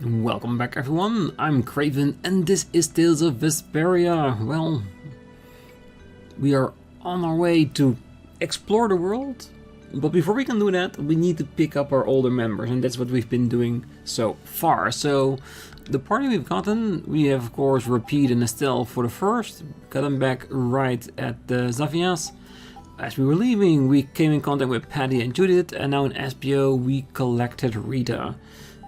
Welcome back everyone, I'm Craven and this is Tales of Vesperia. Well, we are on our way to explore the world, but before we can do that we need to pick up our older members, and that's what we've been doing so far. So the party we've gotten, we have of course Repeat and Estelle for the first, got them back right at the Zavias. As we were leaving we came in contact with Patty and Judith, and now in SPO we collected Rita.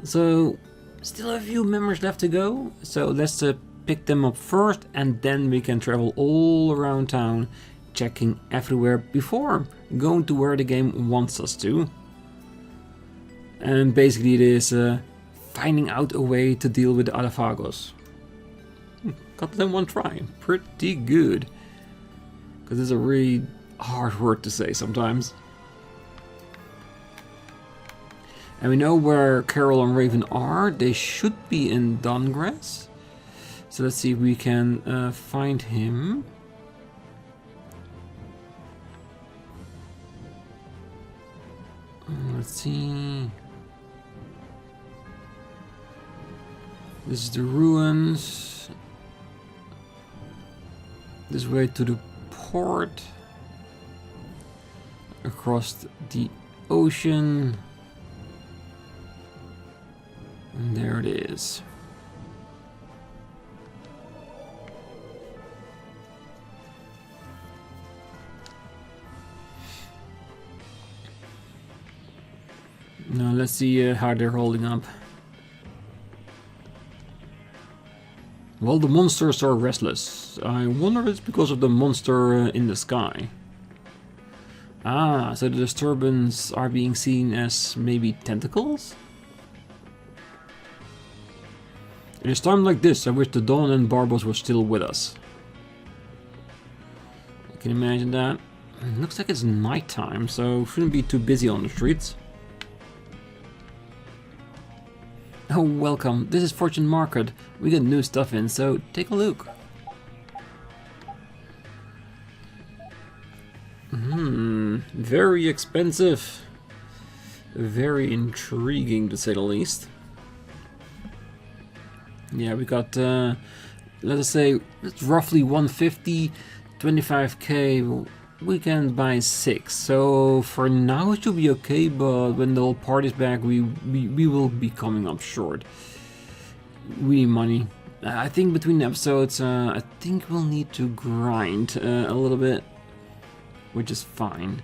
So still a few members left to go, so let's pick them up first and then we can travel all around town, checking everywhere before going to where the game wants us to. And basically it is finding out a way to deal with the Alafagos. Got them one try, pretty good. Because it's a really hard word to say sometimes. And we know where Karol and Raven are. They should be in Dahngrest. So let's see if we can find him. Let's see. This is the ruins. This way to the port. Across the ocean. And there it is. Now let's see how they're holding up. Well, the monsters are restless. I wonder if it's because of the monster in the sky. Ah, so the disturbance are being seen as maybe tentacles? It is time like this I wish the Dawn and Barbos were still with us. I can imagine that. It looks like it's nighttime, so shouldn't be too busy on the streets. Oh, welcome. This is Fortune Market. We got new stuff in, so take a look. Very expensive. Very intriguing to say the least. Yeah, we got, let us say, it's roughly 150, 25k, we can buy 6. So for now it should be okay, but when the whole party's back, we will be coming up short. We need money. I think between episodes, I think we'll need to grind a little bit, which is fine.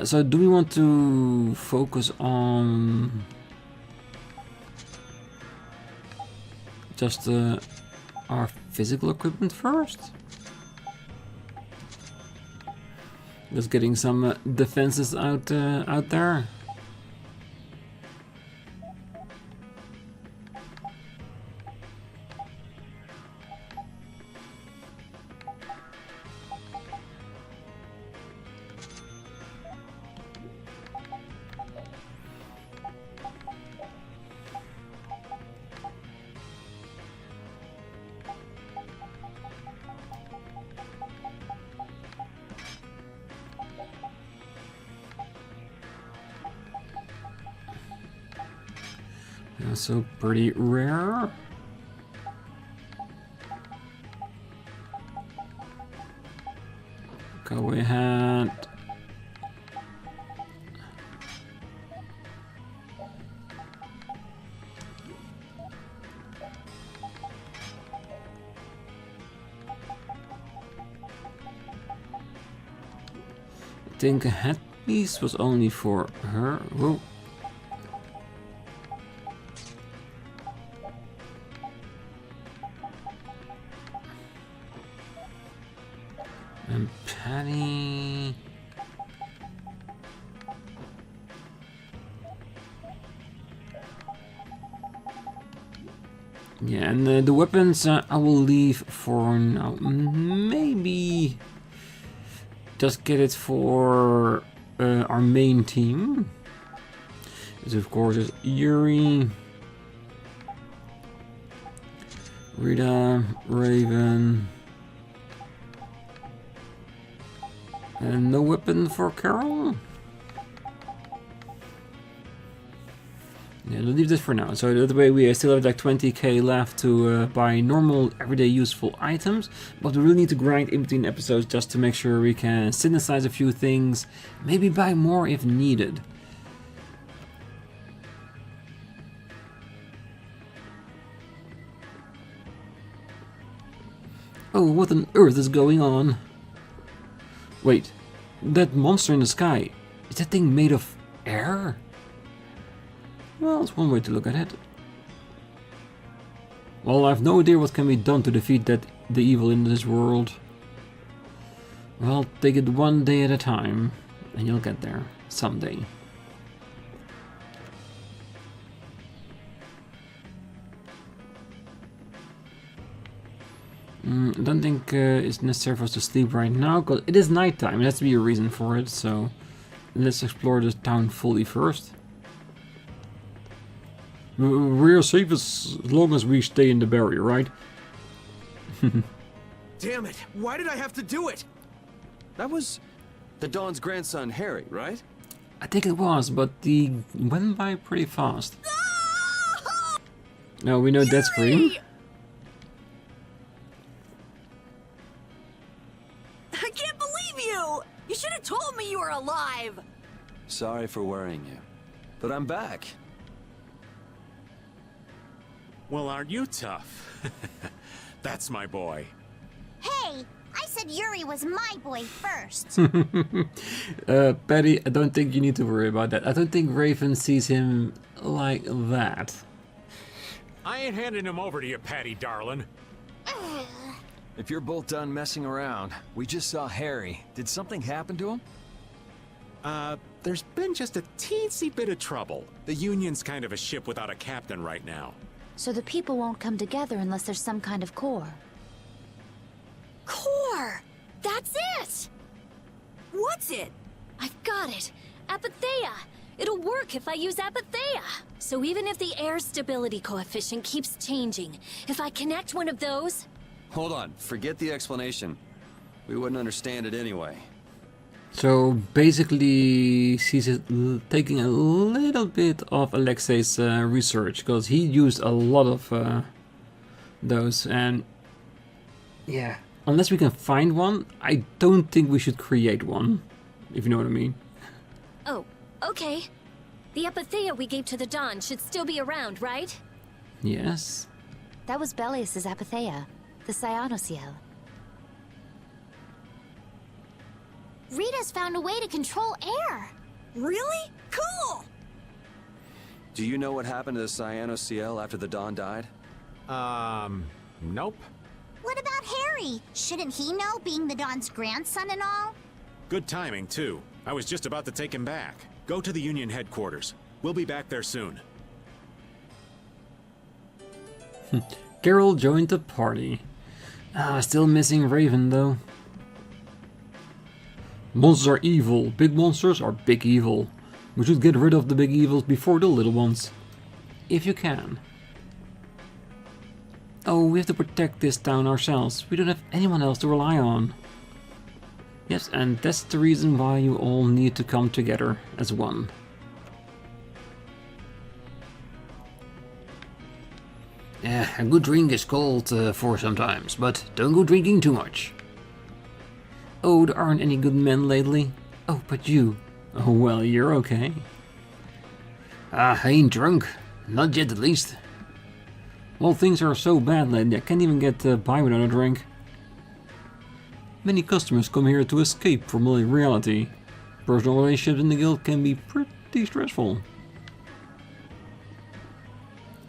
So do we want to focus on just our physical equipment first? Just getting some defenses out there. So pretty rare. Cowboy hat. I think a headpiece was only for her. Whoa. And Patty. Yeah, and the weapons I will leave for now. Maybe just get it for our main team. This of course is Yuri, Rita, Raven. And no weapon for Karol? Yeah, we'll leave this for now. So that way we still have like 20k left to buy normal, everyday useful items. But we really need to grind in between episodes just to make sure we can synthesize a few things. Maybe buy more if needed. Oh, what on earth is going on? Wait, that monster in the sky, is that thing made of air? Well, it's one way to look at it. Well, I have no idea what can be done to defeat the evil in this world. Well, take it one day at a time, and you'll get there someday. I don't think it's necessary for us to sleep right now, because it is nighttime. There has to be a reason for it, so let's explore this town fully first. We're safe as long as we stay in the barrier, right? Damn it! Why did I have to do it? That was the Dawn's grandson, Harry, right? I think it was, but he went by pretty fast. No, we know that scream. I can't believe you! You should have told me you were alive! Sorry for worrying you, but I'm back. Well, aren't you tough? That's my boy. Hey, I said Yuri was my boy first. Patty, I don't think you need to worry about that. I don't think Raven sees him like that. I ain't handing him over to you, Patty, darling. If you're both done messing around, we just saw Harry. Did something happen to him? There's been just a teensy bit of trouble. The Union's kind of a ship without a captain right now. So the people won't come together unless there's some kind of core. Core! That's it! What's it? I've got it! Apatheia! It'll work if I use Apatheia! So even if the air stability coefficient keeps changing, if I connect one of those... Hold on, forget the explanation. We wouldn't understand it anyway. So basically, she's taking a little bit of Alexei's research, because he used a lot of those, and yeah, unless we can find one, I don't think we should create one, if you know what I mean. Oh, okay. The Apatheia we gave to the Dawn should still be around, right? Yes. That was Belius's Apatheia, the Cyanociel. Rita's found a way to control air. Really? Cool! Do you know what happened to the Cyanociel after the Dawn died? Nope. What about Harry? Shouldn't he know, being the Dawn's grandson and all? Good timing, too. I was just about to take him back. Go to the Union headquarters. We'll be back there soon. Karol joined the party. Still missing Raven, though. Monsters are evil. Big monsters are big evil. We should get rid of the big evils before the little ones. If you can. Oh, we have to protect this town ourselves. We don't have anyone else to rely on. Yes, and that's the reason why you all need to come together as one. Yeah, a good drink is called for sometimes, but don't go drinking too much. Oh, there aren't any good men lately. Oh, but you. Oh, well, you're okay. I ain't drunk. Not yet, at least. Well, things are so bad lately, I can't even get by without a drink. Many customers come here to escape from reality. Personal relationships in the guild can be pretty stressful.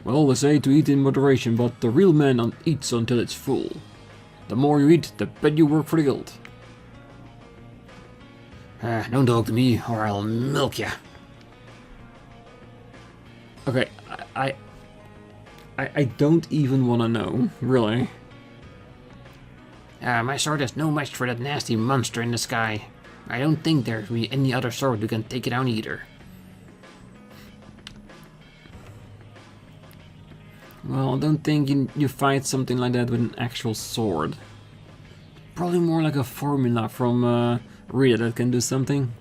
Well, they say to eat in moderation, but the real man eats until it's full. The more you eat, the better you work for the guild. Don't talk to me, or I'll milk ya. Okay, I don't even want to know, really. My sword is no match for that nasty monster in the sky. I don't think there'll be any other sword who can take it down either. Well, I don't think you fight something like that with an actual sword. Probably more like a formula from Rita that can do something.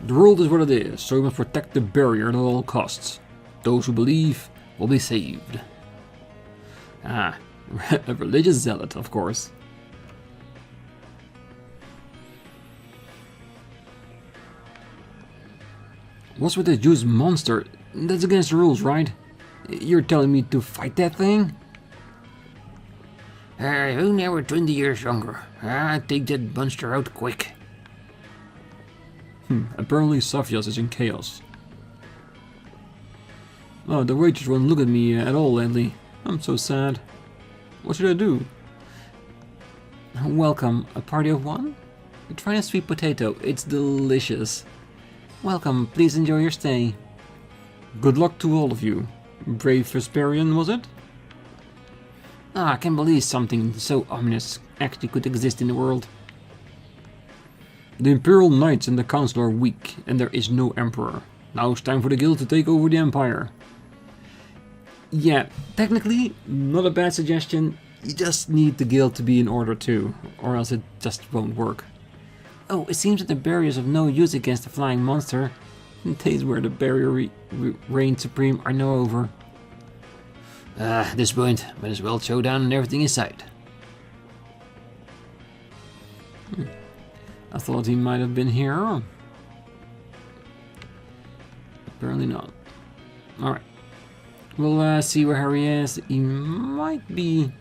The world is what it is, so we must protect the barrier at all costs. Those who believe will be saved. Ah, a religious zealot, of course. What's with the juice monster? That's against the rules, right? You're telling me to fight that thing? Who never 20 years younger? Take that monster out quick. Apparently Sophia's is in chaos. Oh, the waitress won't look at me at all lately. I'm so sad. What should I do? Welcome, a party of one? Try a sweet potato, it's delicious. Welcome, please enjoy your stay. Good luck to all of you. Brave Vesperian, was it? I can't believe something so ominous actually could exist in the world. The Imperial Knights and the Council are weak, and there is no Emperor. Now it's time for the Guild to take over the Empire. Yeah, technically, not a bad suggestion. You just need the Guild to be in order too, or else it just won't work. Oh, it seems that the barriers of no use against the flying monster. Days where the barrier reigns supreme are now over. At this point, might as well chow down on everything in sight. I thought he might have been here. Apparently not. Alright. We'll see where Harry is. He might be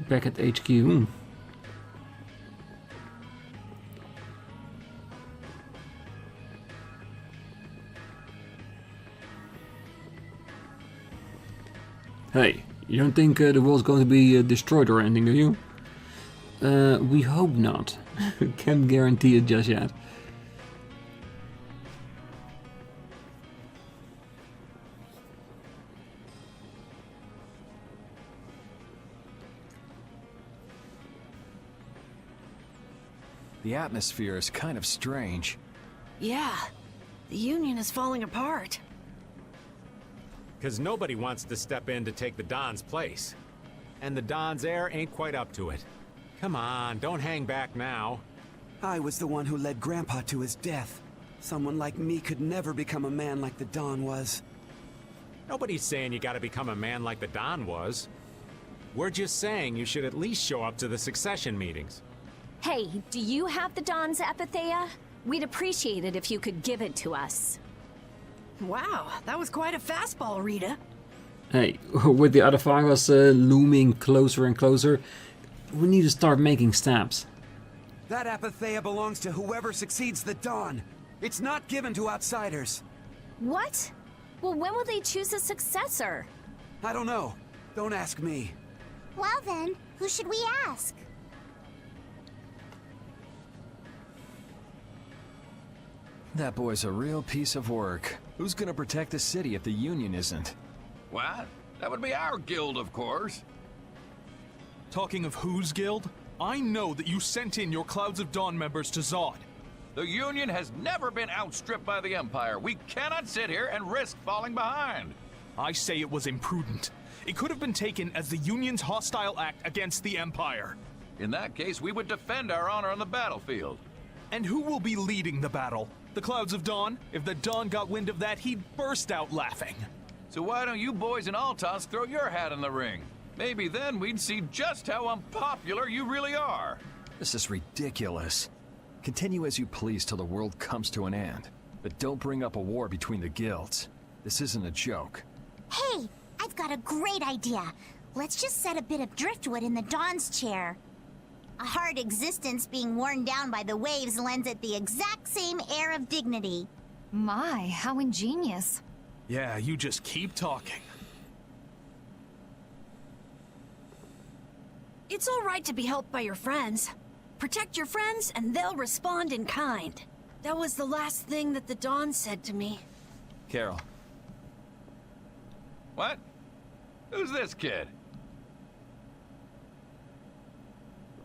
back at HQ. Hey, you don't think the world's going to be destroyed or anything, do you? We hope not. Can't guarantee it just yet. The atmosphere is kind of strange. Yeah, the Union is falling apart. Because nobody wants to step in to take the Don's place. And the Don's heir ain't quite up to it. Come on, don't hang back now. I was the one who led Grandpa to his death. Someone like me could never become a man like the Don was. Nobody's saying you gotta become a man like the Don was. We're just saying you should at least show up to the succession meetings. Hey, do you have the Don's Epithea? We'd appreciate it if you could give it to us. Wow, that was quite a fastball, Rita. Hey, with the other files looming closer and closer, we need to start making stabs. That Epithea belongs to whoever succeeds the Don. It's not given to outsiders. What? Well, when will they choose a successor? I don't know. Don't ask me. Well then, who should we ask? That boy's a real piece of work. Who's gonna protect the city if the Union isn't? What? That would be our guild, of course. Talking of whose guild? I know that you sent in your Clouds of Dawn members to Zod. The Union has never been outstripped by the Empire. We cannot sit here and risk falling behind. I say it was imprudent. It could have been taken as the Union's hostile act against the Empire. In that case, we would defend our honor on the battlefield. And who will be leading the battle? The Clouds of Dawn? If the Dawn got wind of that, he'd burst out laughing. So why don't you boys in Altos throw your hat in the ring? Maybe then we'd see just how unpopular you really are. This is ridiculous. Continue as you please till the world comes to an end. But don't bring up a war between the guilds. This isn't a joke. Hey, I've got a great idea. Let's just set a bit of driftwood in the Dawn's chair. A hard existence being worn down by the waves lends it the exact same air of dignity. My, how ingenious. Yeah, you just keep talking. It's all right to be helped by your friends. Protect your friends, and they'll respond in kind. That was the last thing that the Dawn said to me. Karol. What? Who's this kid?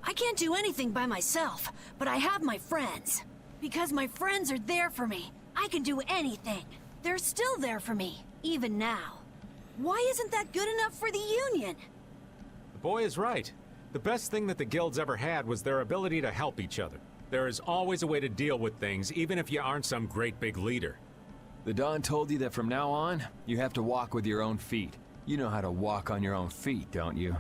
I can't do anything by myself, but I have my friends. Because my friends are there for me, I can do anything. They're still there for me, even now. Why isn't that good enough for the Union? The boy is right. The best thing that the guilds ever had was their ability to help each other. There is always a way to deal with things, even if you aren't some great big leader. The Don told you that from now on, you have to walk with your own feet. You know how to walk on your own feet, don't you?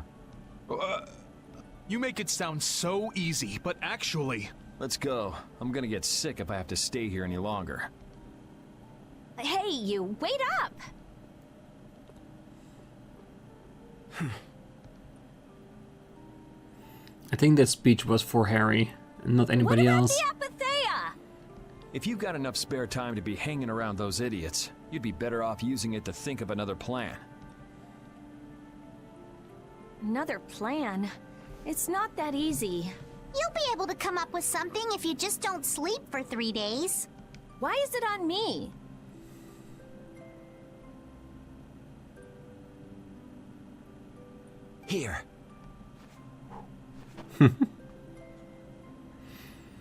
You make it sound so easy, but actually... Let's go. I'm gonna get sick if I have to stay here any longer. Hey, you, wait up! I think that speech was for Harry, and not anybody else. What about the Apatheia? If you've got enough spare time to be hanging around those idiots, you'd be better off using it to think of another plan. Another plan? It's not that easy. You'll be able to come up with something if you just don't sleep for 3 days. Why is it on me? Here.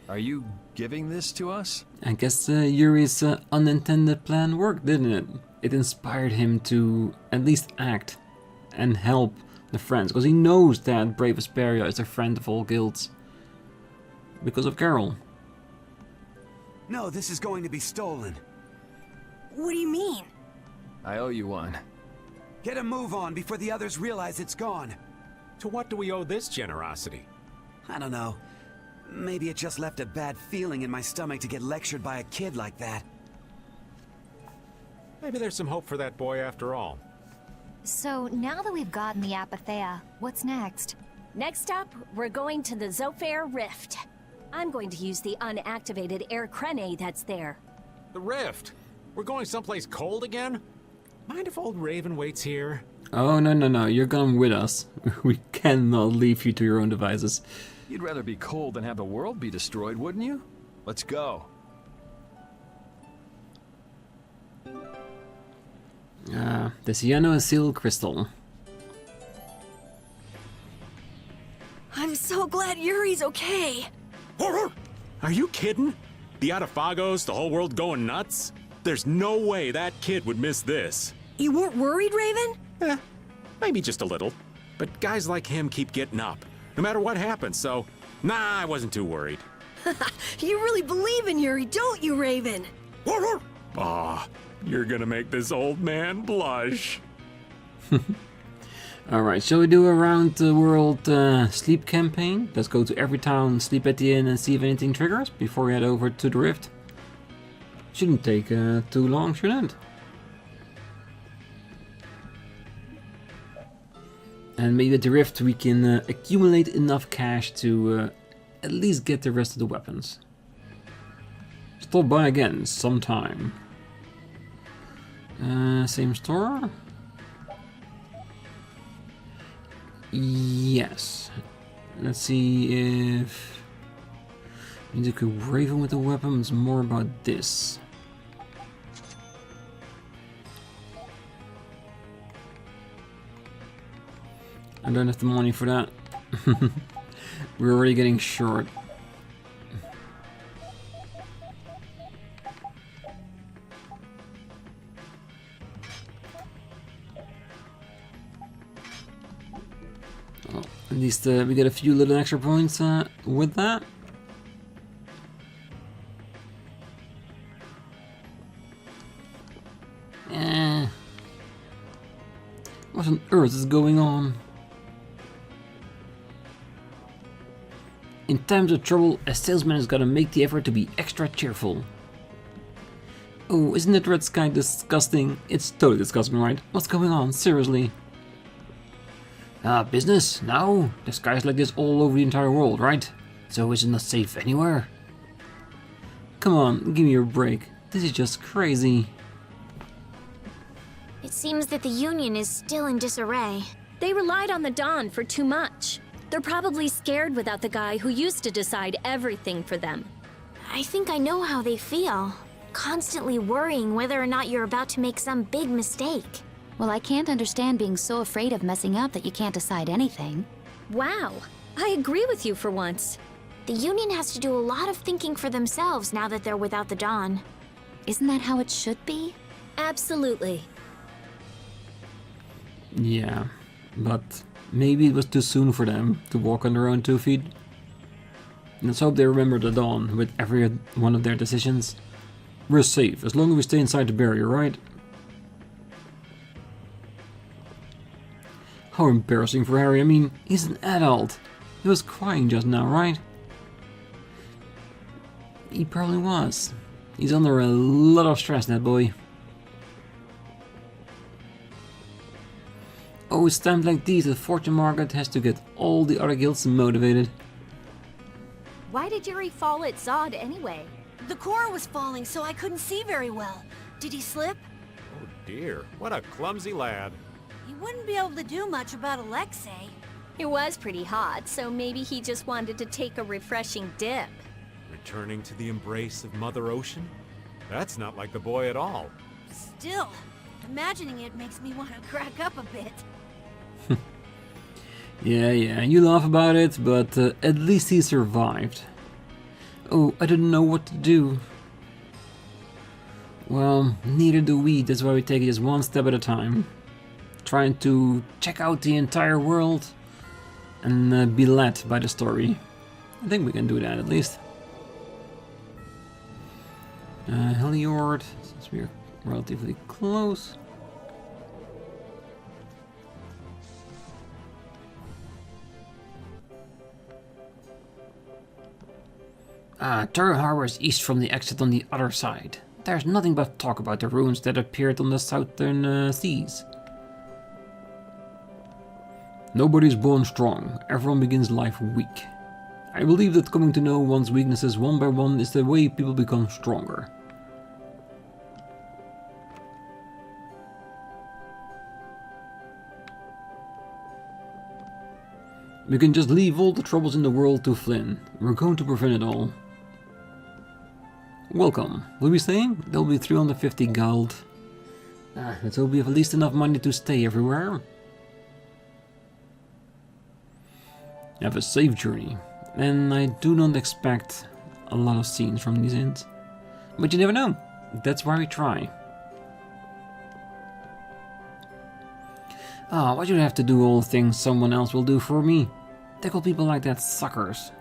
Are you giving this to us? I guess Yuri's unintended plan worked, didn't it? It inspired him to at least act and help the friends, because he knows that Brave Vesperia is a friend of all guilds. Because of Karol. No, this is going to be stolen. What do you mean? I owe you one. Get a move on before the others realize it's gone. To what do we owe this generosity? I don't know. Maybe it just left a bad feeling in my stomach to get lectured by a kid like that. Maybe there's some hope for that boy after all. So, now that we've gotten the Apatheia, what's next? Next up, we're going to the Zofair Rift. I'm going to use the unactivated air crane that's there. The rift? We're going someplace cold again? Mind if old Raven waits here? Oh, no, you're going with us. We cannot leave you to your own devices. You'd rather be cold than have the world be destroyed, wouldn't you? Let's go. The Cyano Seal Crystal. I'm so glad Yuri's okay. Are you kidding? The Atafagos, the whole world going nuts? There's no way that kid would miss this. You weren't worried, Raven? Maybe just a little. But guys like him keep getting up, no matter what happens, so... Nah, I wasn't too worried. You really believe in Yuri, don't you, Raven? Aw, you're gonna make this old man blush. Alright, shall we do a round the world sleep campaign? Let's go to every town, sleep at the inn, and see if anything triggers before we head over to the rift. Shouldn't take too long, shouldn't it? And maybe at the rift we can accumulate enough cash to at least get the rest of the weapons. Stop by again sometime. Same store? Yes. Let's see if... Need to equip Raven with the weapons. More about this. I don't have the money for that. We're already getting short. Well, at least we get a few little extra points with that. What on earth is going on? In times of trouble, a salesman has got to make the effort to be extra cheerful. Oh, isn't that red sky disgusting? It's totally disgusting, right? What's going on? Seriously? Business? Now? The sky's like this all over the entire world, right? So is it not safe anywhere? Come on, give me a break. This is just crazy. It seems that the Union is still in disarray. They relied on the Dawn for too much. They're probably scared without the guy who used to decide everything for them. I think I know how they feel. Constantly worrying whether or not you're about to make some big mistake. Well, I can't understand being so afraid of messing up that you can't decide anything. Wow, I agree with you for once. The Union has to do a lot of thinking for themselves now that they're without the Dawn. Isn't that how it should be? Absolutely. Yeah, but maybe it was too soon for them to walk on their own 2 feet. Let's hope they remember the Dawn with every one of their decisions. We're safe, as long as we stay inside the barrier, right? How embarrassing for Harry. I mean, he's an adult. He was crying just now, right? He probably was. He's under a lot of stress, that boy. Oh, it's times like these that Fortune Market has to get all the other guilds motivated. Why did Yuri fall at Zod anyway? The core was falling, so I couldn't see very well. Did he slip? Oh dear, what a clumsy lad. He wouldn't be able to do much about Alexei. It was pretty hot, so maybe he just wanted to take a refreshing dip. Returning to the embrace of Mother Ocean? That's not like the boy at all. Still, imagining it makes me want to crack up a bit. Yeah, you laugh about it, but at least he survived. Oh, I didn't know what to do. Well, neither do we, that's why we take it just one step at a time. Trying to check out the entire world and be led by the story. I think we can do that at least. Heliord, since we're relatively close. Terra Harbor is east from the exit on the other side. There's nothing but talk about the ruins that appeared on the southern seas. Nobody's born strong, everyone begins life weak. I believe that coming to know one's weaknesses one by one is the way people become stronger. We can just leave all the troubles in the world to Flynn. We're going to prevent it all. Welcome. Will we stay? There'll be 350 gold. Let's hope we have at least enough money to stay everywhere. Have a safe journey. And I do not expect a lot of scenes from these inns. But you never know. That's why we try. Why should I have to do all the things someone else will do for me? Tackle people like that suckers.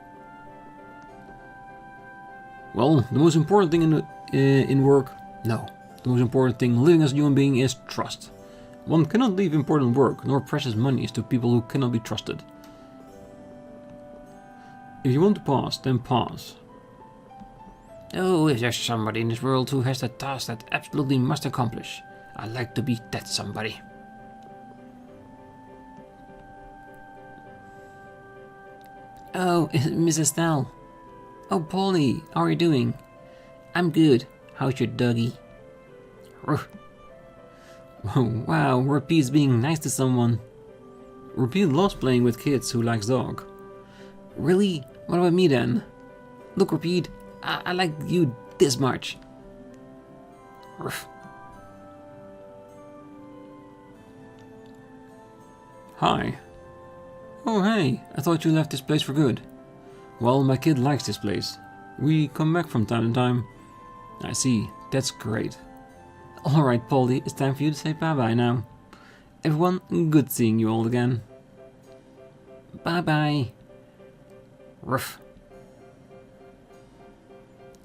Well, the most important thing in work? No. The most important thing living as a human being is trust. One cannot leave important work nor precious monies to people who cannot be trusted. If you want to pause, then pause. Oh, if there's somebody in this world who has a task that absolutely must accomplish, I'd like to be that somebody. Oh, Miss Estelle. Oh, Polly, how are you doing? I'm good. How's your doggy? Oh, wow, Repeat's being nice to someone. Repeat loves playing with kids who likes dog. Really? What about me then? Look, Repeat, I like you this much. Ruff. Hi. Oh hey, I thought you left this place for good. Well, my kid likes this place. We come back from time to time. I see, that's great. Alright, Polly, it's time for you to say bye-bye now. Everyone, good seeing you all again. Bye-bye. Ruff.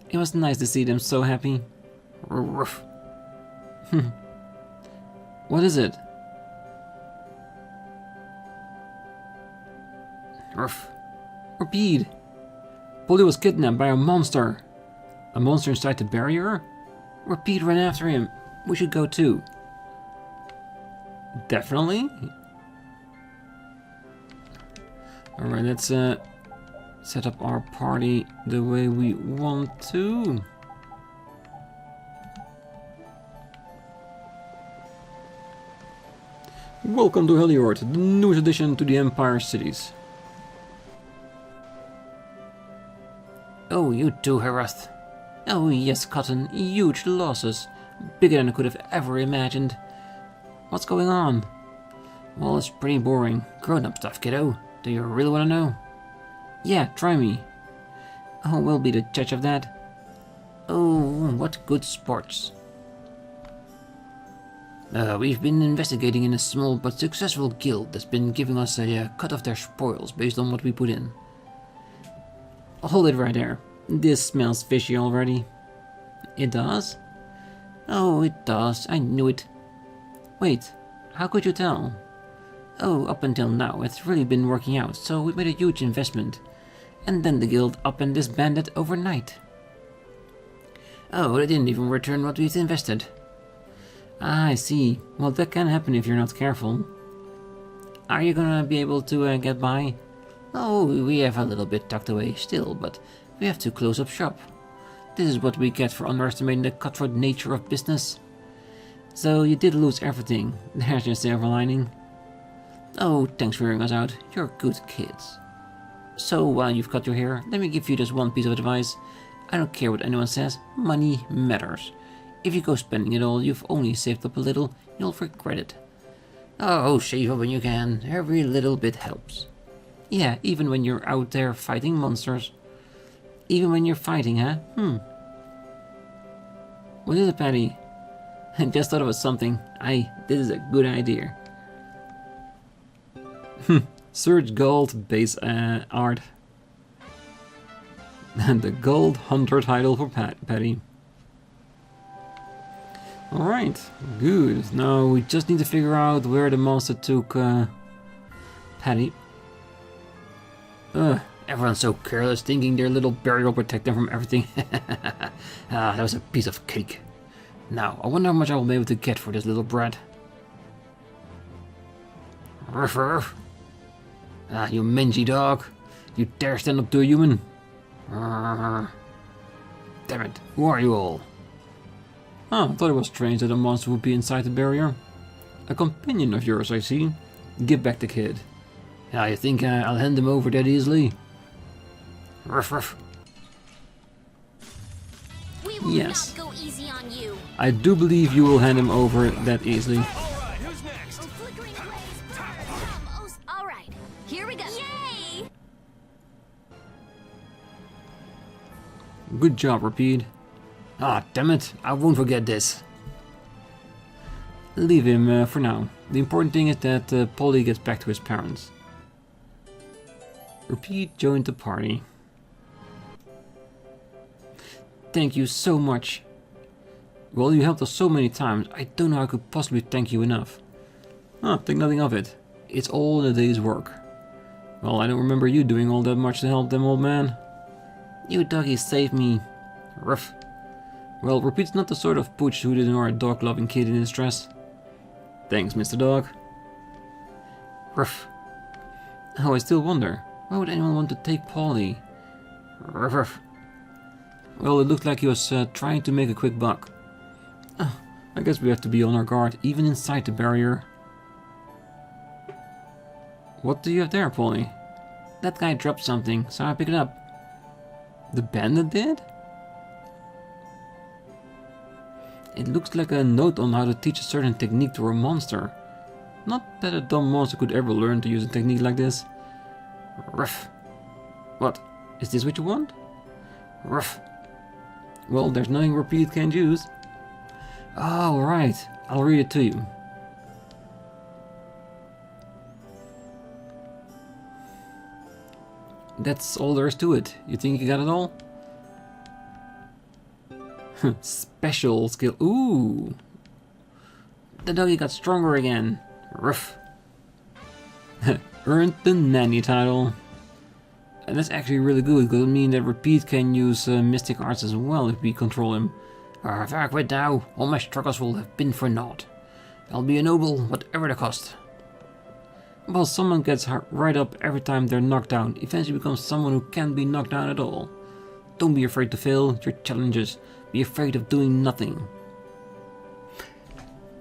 It was nice to see them so happy. Ruff. What is it? Ruff. Repeat. Polly was kidnapped by a monster. A monster inside the barrier? Repeat ran after him. We should go too. Definitely. Alright, let's set up our party the way we want to. Welcome to Heliord, the newest addition to the Empire cities. Oh, you too, Herath. Oh yes, Cotton, huge losses. Bigger than I could have ever imagined. What's going on? Well, it's pretty boring. Grown-up stuff, kiddo. Do you really want to know? Yeah, try me. Oh, we'll be the judge of that. Oh, what good sports. We've been investigating in a small but successful guild that's been giving us a cut of their spoils based on what we put in. Hold it right there. This smells fishy already. It does? Oh, it does. I knew it. Wait, how could you tell? Oh, up until now, it's really been working out, so we made a huge investment. And then the guild up and disbanded overnight. Oh, they didn't even return what we've invested. Ah, I see. Well, that can happen if you're not careful. Are you gonna be able to get by? Oh, we have a little bit tucked away still, but we have to close up shop. This is what we get for underestimating the cutthroat nature of business. So you did lose everything. There's your silver lining. Oh, thanks for hearing us out. You're good kids. So while you've cut your hair, let me give you just one piece of advice. I don't care what anyone says, money matters. If you go spending it all, you've only saved up a little, you'll regret it. Oh, shave up when you can. Every little bit helps. Yeah, even when you're out there fighting monsters. Even when you're fighting, huh? What is it, Patty? I just thought it was something. This is a good idea. Search gold base art. And the gold hunter title for Patty. Alright, good. Now we just need to figure out where the monster took Patty. Everyone's so careless, thinking their little barrier will protect them from everything. That was a piece of cake. Now, I wonder how much I will be able to get for this little brat. Ruff, ruff. You mangy dog. You dare stand up to a human? Damn it, who are you all? I thought it was strange that a monster would be inside the barrier. A companion of yours, I see. Give back the kid. You think I'll hand him over that easily? Ruff, ruff. We will yes. not go easy on you. I do believe you will hand him over that easily. Alright, who's next? Alright, here we go. Yay! Good job, Repeat. Damn it, I won't forget this. Leave him for now. The important thing is that Polly gets back to his parents. Repeat joined the party. Thank you so much. Well, you helped us so many times, I don't know how I could possibly thank you enough. Think nothing of it. It's all in a day's work. Well, I don't remember you doing all that much to help them, old man. You doggies saved me. Ruff. Well, Repeat's not the sort of pooch who'd ignore a dog-loving kid in distress. Thanks, Mr. Dog. Ruff. Oh, I still wonder, why would anyone want to take Polly? Ruff, ruff. Well, it looked like he was trying to make a quick buck. I guess we have to be on our guard, even inside the barrier. What do you have there, Polly? That guy dropped something, so I picked it up. The bandit did? It looks like a note on how to teach a certain technique to a monster. Not that a dumb monster could ever learn to use a technique like this. Ruff. What? Is this what you want? Ruff. Well, there's nothing Repeat can't use. Oh, right. I'll read it to you. That's all there is to it. You think you got it all? Special skill. Ooh. The doggy got stronger again. Ruff. Earned the nanny title. And that's actually really good, because it means that Repeat can use mystic arts as well if we control him. If I quit now, all my struggles will have been for naught. I'll be a noble, whatever the cost. Well, someone gets right up every time they're knocked down, eventually becomes someone who can't be knocked down at all. Don't be afraid to fail your challenges. Be afraid of doing nothing.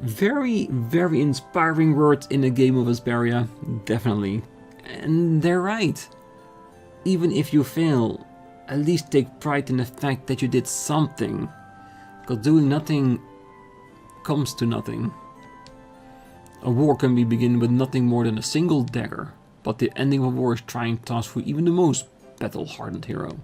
Very, very inspiring words in a game of Vesperia, definitely. And they're right. Even if you fail, at least take pride in the fact that you did something. Because doing nothing comes to nothing. A war can be begun with nothing more than a single dagger, but the ending of a war is trying task for even the most battle-hardened hero.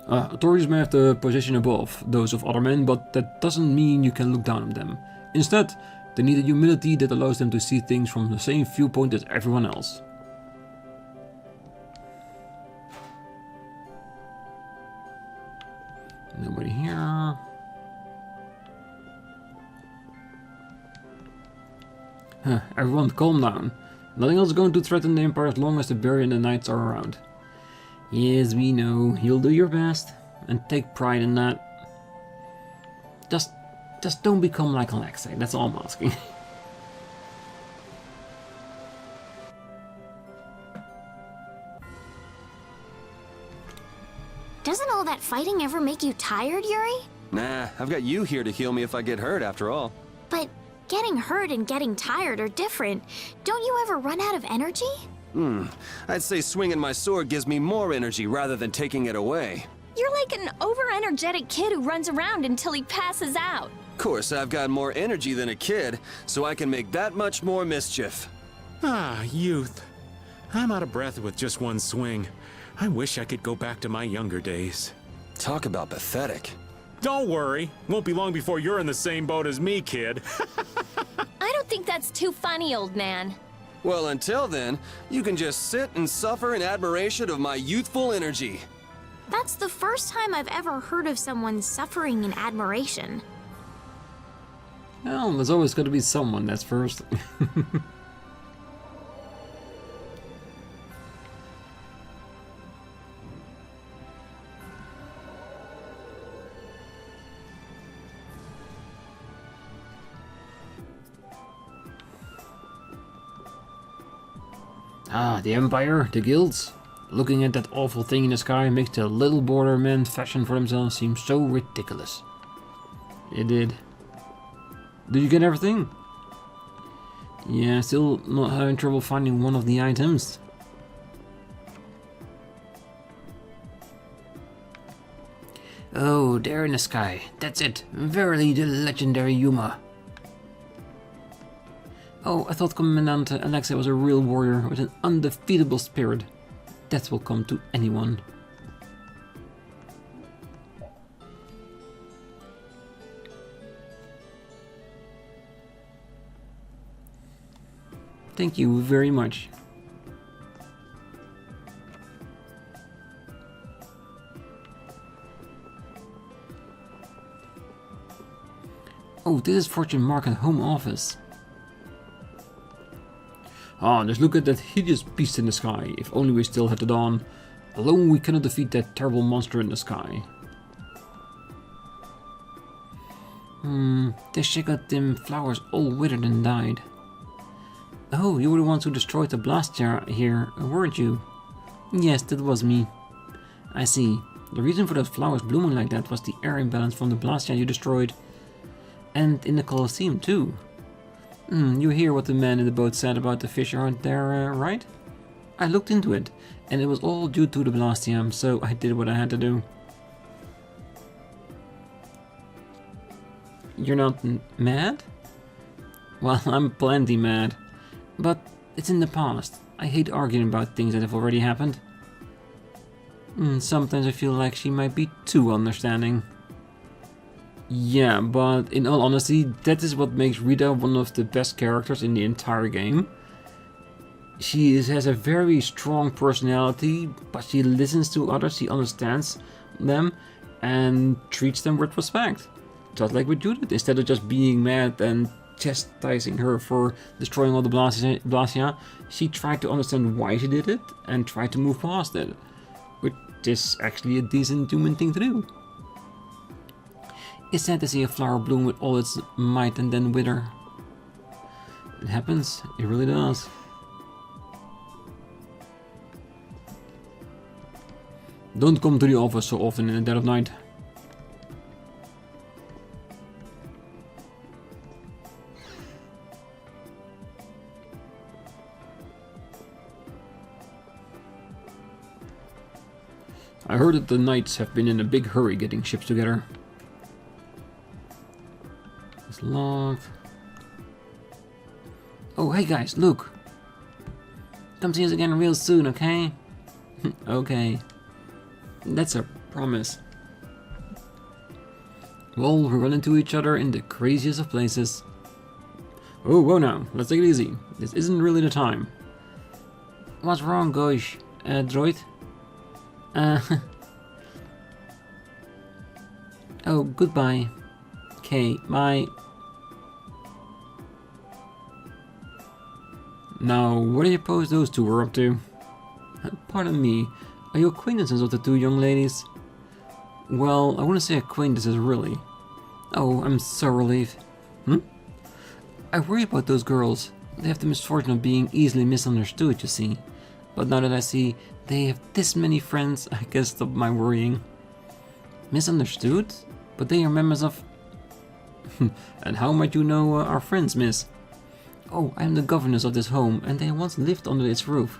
Authorities may have the position above those of other men, but that doesn't mean you can look down on them. Instead, They need a humility that allows them to see things from the same viewpoint as everyone else. Nobody here. Everyone calm down. Nothing else is going to threaten the Empire as long as the Barrier and the Knights are around. Yes, we know. You'll do your best. And take pride in that. Just don't become like Alexei. That's all I'm asking. Doesn't all that fighting ever make you tired, Yuri? Nah, I've got you here to heal me if I get hurt after all. But getting hurt and getting tired are different. Don't you ever run out of energy? I'd say swinging my sword gives me more energy rather than taking it away. You're like an over-energetic kid who runs around until he passes out. Of course, I've got more energy than a kid, so I can make that much more mischief. Ah, youth. I'm out of breath with just one swing. I wish I could go back to my younger days. Talk about pathetic. Don't worry. Won't be long before you're in the same boat as me, kid. I don't think that's too funny, old man. Well, until then, you can just sit and suffer in admiration of my youthful energy. That's the first time I've ever heard of someone suffering in admiration. Well, there's always got to be someone that's first. Ah, the Empire, the guilds. Looking at that awful thing in the sky makes the little border men fashion for themselves seem so ridiculous. It did. Did you get everything? Yeah, still not having trouble finding one of the items. Oh, there in the sky. That's it. Verily the legendary Yuma. Oh, I thought Commandant Alexei was a real warrior with an undefeatable spirit. That will come to anyone. Thank you very much. Oh, this is Fortune Market home office. Ah, just look at that hideous beast in the sky. If only we still had the dawn. Alone we cannot defeat that terrible monster in the sky. They shake out them flowers all withered and died. Oh, you were the ones who destroyed the blastia here, weren't you? Yes, that was me. I see. The reason for those flowers blooming like that was the air imbalance from the blastia you destroyed. And in the Colosseum too. You hear what the man in the boat said about the fish aren't there, right? I looked into it, and it was all due to the blastium, so I did what I had to do. You're not mad? Well, I'm plenty mad. But it's in the past. I hate arguing about things that have already happened. Sometimes I feel like she might be too understanding. Yeah, but in all honesty, that is what makes Rita one of the best characters in the entire game. She has a very strong personality, but she listens to others, she understands them, and treats them with respect. Just like with Judith, instead of just being mad and chastising her for destroying all the blastia, she tried to understand why she did it and tried to move past it. Which is actually a decent human thing to do. It's sad to see a flower bloom with all its might and then wither. It happens, it really does. Don't come to the office so often in the dead of night. I heard that the knights have been in a big hurry getting ships together. It's locked. Oh, hey guys, look. Come see us again real soon, okay? Okay. That's a promise. Well, we run into each other in the craziest of places. Oh, whoa now, let's take it easy. This isn't really the time. What's wrong, gosh, droid? Oh, goodbye. Okay, bye. Now, what do you suppose those two were up to? Pardon me, are you acquaintances of the two young ladies? Well, I wouldn't say acquaintances, really. Oh, I'm so relieved. I worry about those girls. They have the misfortune of being easily misunderstood, you see. But now that I see they have this many friends, I can stop my worrying. Misunderstood? But they are members of... And how might you know our friends, miss? Oh, I am the governess of this home, and they once lived under its roof.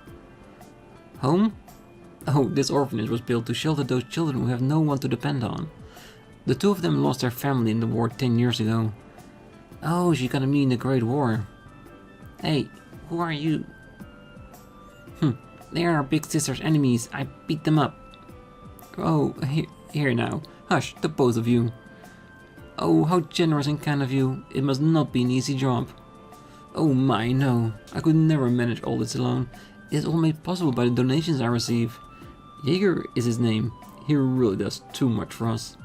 Home? Oh, this orphanage was built to shelter those children who have no one to depend on. The two of them lost their family in the war 10 years ago. Oh, she got me in the Great War. Hey, who are you? They are our big sister's enemies. I beat them up. Oh, here now. Hush, the both of you. Oh, how generous and kind of you. It must not be an easy job. Oh my, no. I could never manage all this alone. It is all made possible by the donations I receive. Jaeger is his name. He really does too much for us.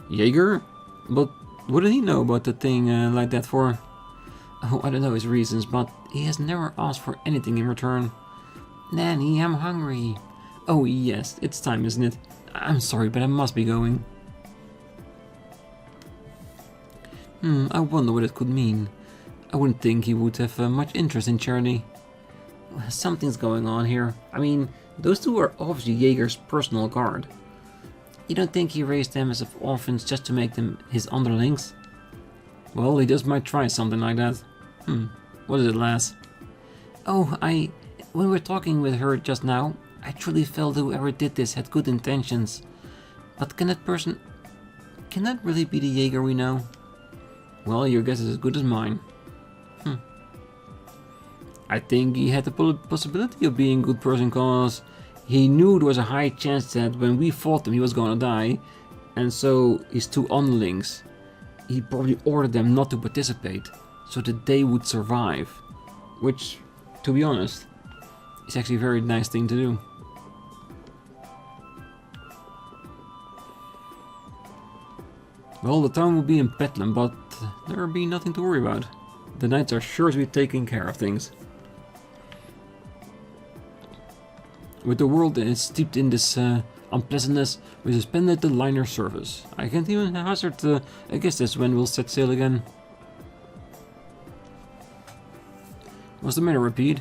Jaeger? But what did he know about the thing like that for? Oh, I don't know his reasons, but he has never asked for anything in return. Nanny, I'm hungry. Oh yes, it's time, isn't it? I'm sorry, but I must be going. I wonder what it could mean. I wouldn't think he would have much interest in charity. Something's going on here. I mean, those two are obviously Jaeger's personal guard. You don't think he raised them as orphans just to make them his underlings? Well, he just might try something like that. What is it, lass? Oh, when we were talking with her just now, I truly felt whoever did this had good intentions. But can that really be the Jaeger we know? Well, your guess is as good as mine. I think he had the possibility of being a good person cause he knew there was a high chance that when we fought him he was gonna die, and so his two underlings, he probably ordered them not to participate so that they would survive. Which, to be honest, is actually a very nice thing to do. Well, the town will be in Bedlam, but there will be nothing to worry about. The knights are sure to be taking care of things. With the world steeped in this unpleasantness, we suspended the liner service. I can't even hazard a guess as when we'll set sail again. What's the matter, Repeat?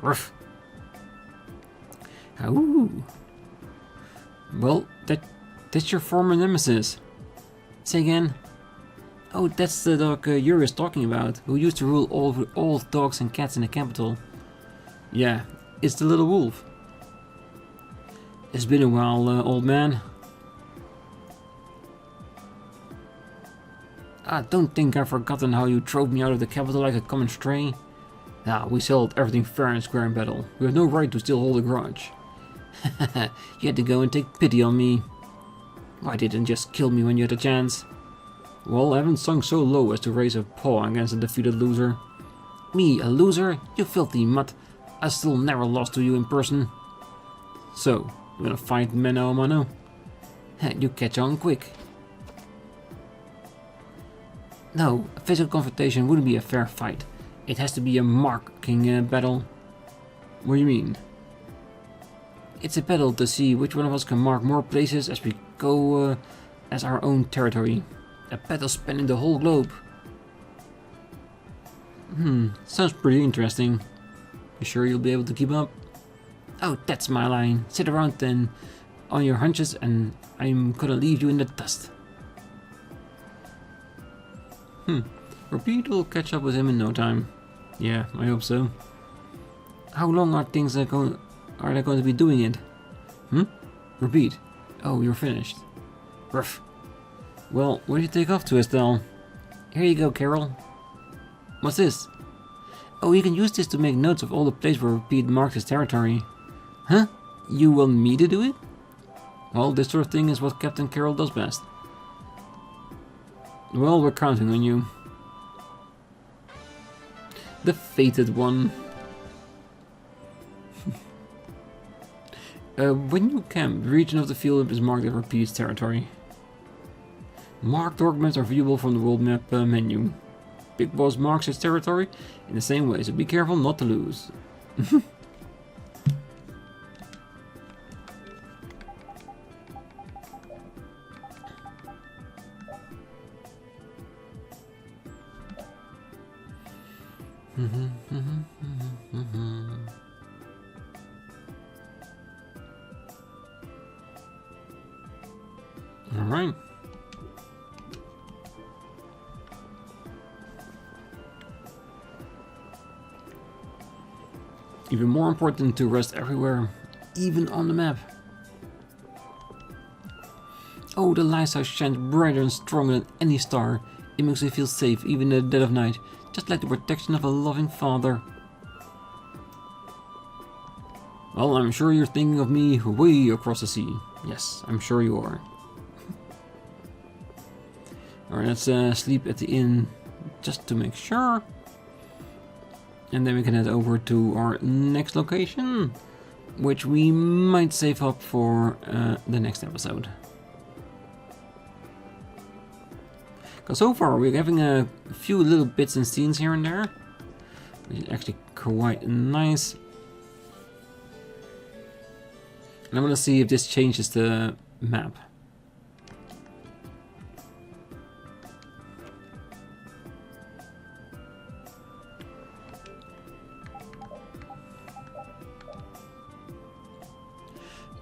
Ruff. Ooh. Well, that's your former nemesis. Say again. Oh, that's the dog Yuri is talking about, who used to rule all dogs and cats in the capital. Yeah, it's the little wolf. It's been a while, old man. Don't think I've forgotten how you drove me out of the capital like a common stray. We settled everything fair and square in battle. We have no right to still hold a grudge. You had to go and take pity on me. Why didn't you just kill me when you had a chance? Well, I haven't sunk so low as to raise a paw against a defeated loser. Me, a loser? You filthy mutt. I still never lost to you in person. So, you wanna fight mano a mano? You catch on quick. No, a physical confrontation wouldn't be a fair fight. It has to be a marking battle. What do you mean? It's a battle to see which one of us can mark more places as we go as our own territory. A battle spanning the whole globe. Sounds pretty interesting. You sure you'll be able to keep up? Oh, that's my line. Sit around then on your hunches and I'm gonna leave you in the dust. Repeat will catch up with him in no time. Yeah, I hope so. How long are things they going to be doing it? Repeat. Oh, you're finished. Ruff. Well, where do you take off to, Estelle? Here you go, Karol. What's this? Oh, you can use this to make notes of all the places where Repeat marks his territory. Huh? You want me to do it? Well, this sort of thing is what Captain Karol does best. Well, we're counting on you. The fated one. When you camp, the region of the field is marked as repeats territory. Marked documents are viewable from the world map menu. Big Boss marks his territory in the same way, so be careful not to lose. All right. Even more important to rest everywhere, even on the map. Oh, the lighthouse shines brighter and stronger than any star. It makes me feel safe, even in the dead of night, just like the protection of a loving father. Well, I'm sure you're thinking of me way across the sea. Yes, I'm sure you are. Alright, let's sleep at the inn just to make sure. And then we can head over to our next location, which we might save up for the next episode. Because so far we're having a few little bits and scenes here and there, which is actually quite nice. And I'm gonna see if this changes the map.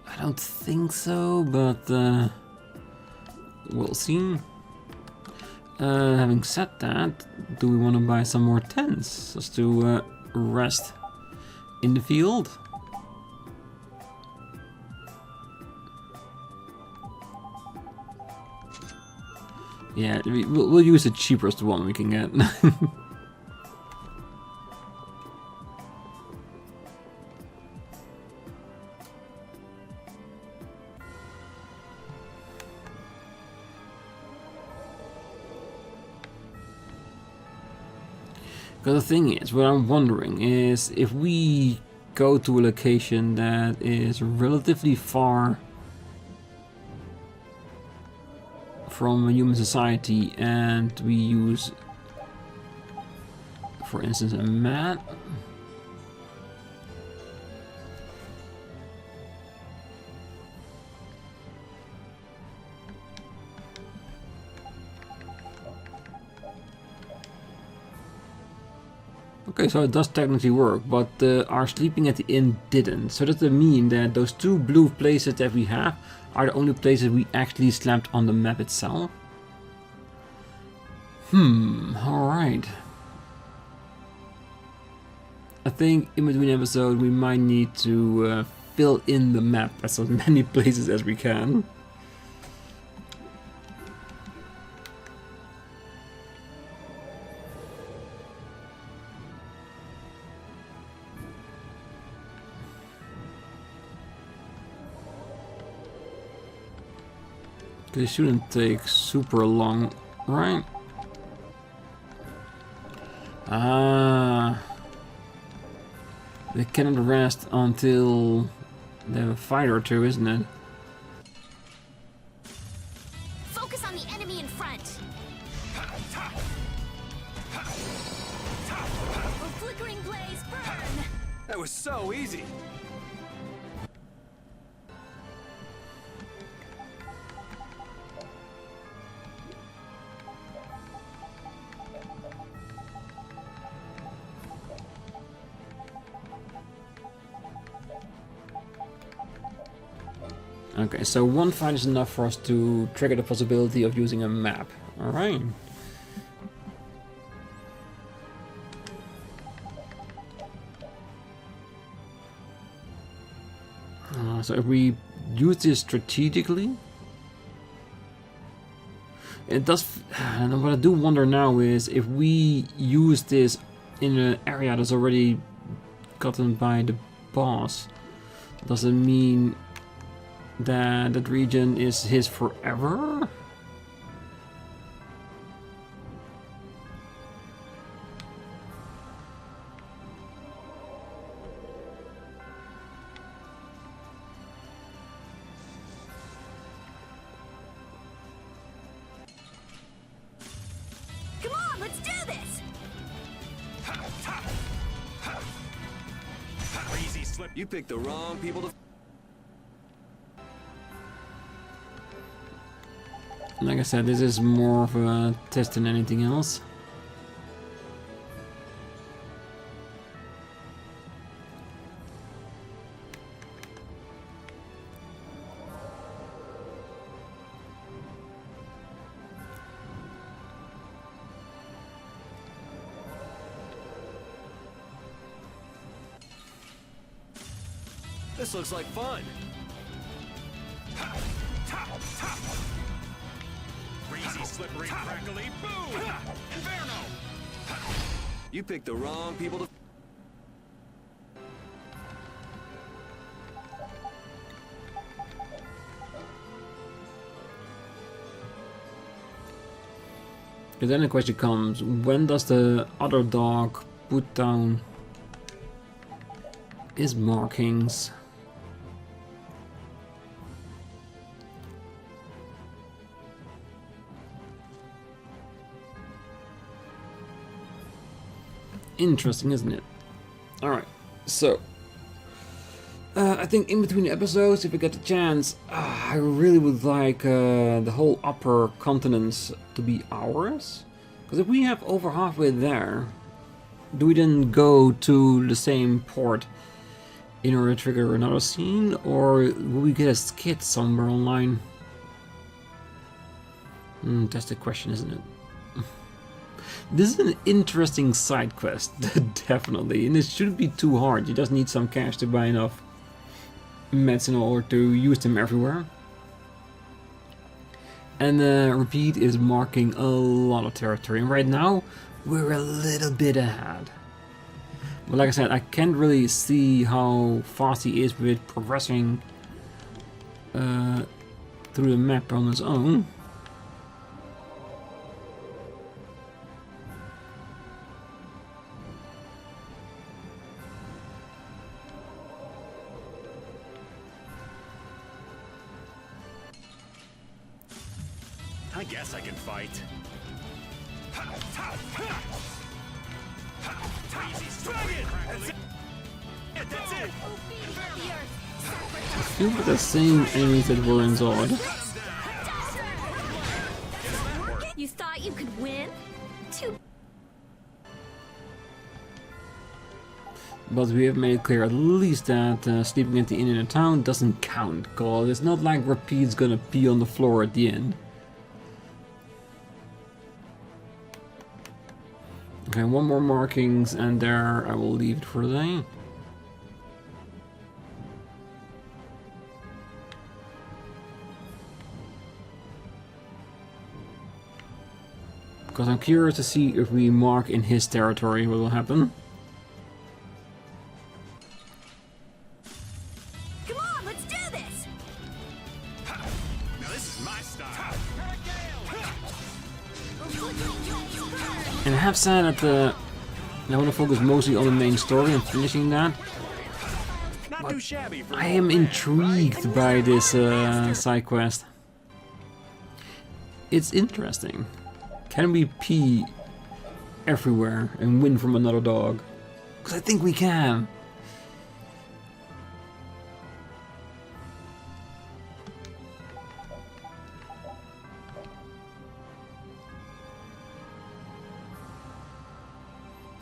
I don't think so, but we'll see. Having said that, do we want to buy some more tents just to rest in the field? Yeah, we'll use the cheapest one we can get. Because the thing is, what I'm wondering is if we go to a location that is relatively far from a human society and we use, for instance, a map. Okay, so it does technically work, but our sleeping at the inn didn't. So does that mean that those two blue places that we have are the only places we actually slept on the map itself? Alright. I think in between episodes we might need to fill in the map as many places as we can. It shouldn't take super long, right? They cannot rest until they have a fight or two, isn't it? Focus on the enemy in front. A flickering blaze, burn! That was so easy. Okay, so one fight is enough for us to trigger the possibility of using a map. Alright. So if we use this strategically, it does. And what I do wonder now is if we use this in an area that's already gotten by the boss, does it mean that that region is his forever? slip. You picked the wrong people to... Like I said, this is more of a test than anything else. This looks like fun. Crazy, slippery, crackly, boom! Inferno! You picked the wrong people to... But then the question comes, when does the other dog put down his markings? Interesting, isn't it? Alright, so I think in between episodes, if we get the chance, I really would like the whole upper continents to be ours. Because if we have over halfway there, do we then go to the same port in order to trigger another scene, or will we get a skit somewhere online? That's the question, isn't it? This is an interesting side quest, definitely, and it shouldn't be too hard. You just need some cash to buy enough meds in order to use them everywhere. And Repeat is marking a lot of territory, and right now we're a little bit ahead. But like I said, I can't really see how fast he is with progressing through the map on his own. I guess I can fight. That's it! I feel like the same enemies that were in Zod. You thought you could win? But we have made it clear at least that sleeping at the inn in the town doesn't count, cause it's not like Repeat's gonna pee on the floor at the inn. Okay, one more markings and there I will leave it for today. Because I'm curious to see if we mark in his territory what will happen. Come on, let's do this! Now this is my style. And I have said that I want to focus mostly on the main story and finishing that. Not too shabby for I am intrigued by this side quest. It's interesting. Can we pee everywhere and win from another dog? Because I think we can.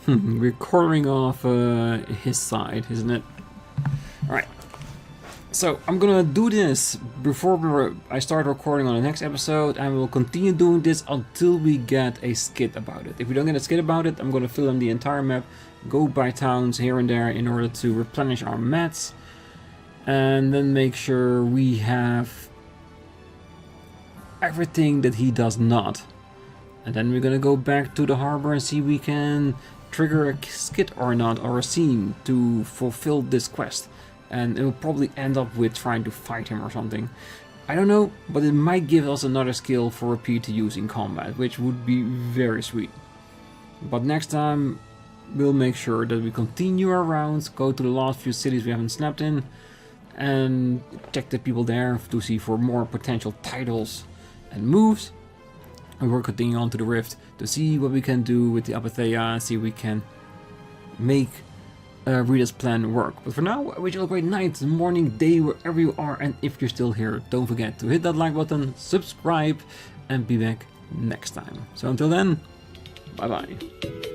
We're cornering off his side, isn't it? Alright. So, I'm gonna do this before I start recording on the next episode, and we'll continue doing this until we get a skit about it. If we don't get a skit about it, I'm gonna fill in the entire map, go by towns here and there in order to replenish our mats, and then make sure we have everything that he does not. And then we're gonna go back to the harbor and see if we can trigger a skit or not, or a scene to fulfill this quest. And it will probably end up with trying to fight him or something. I don't know, but it might give us another skill for Repeat to use in combat, which would be very sweet. But next time, we'll make sure that we continue our rounds, go to the last few cities we haven't slept in, and check the people there to see for more potential titles and moves. And we'll continue on to the Rift to see what we can do with the Apatheia, see if we can make Rita's plan work. But for now, I wish you a great night, morning, day, wherever you are, and if you're still here, don't forget to hit that like button, subscribe, and be back next time. So until then, bye bye.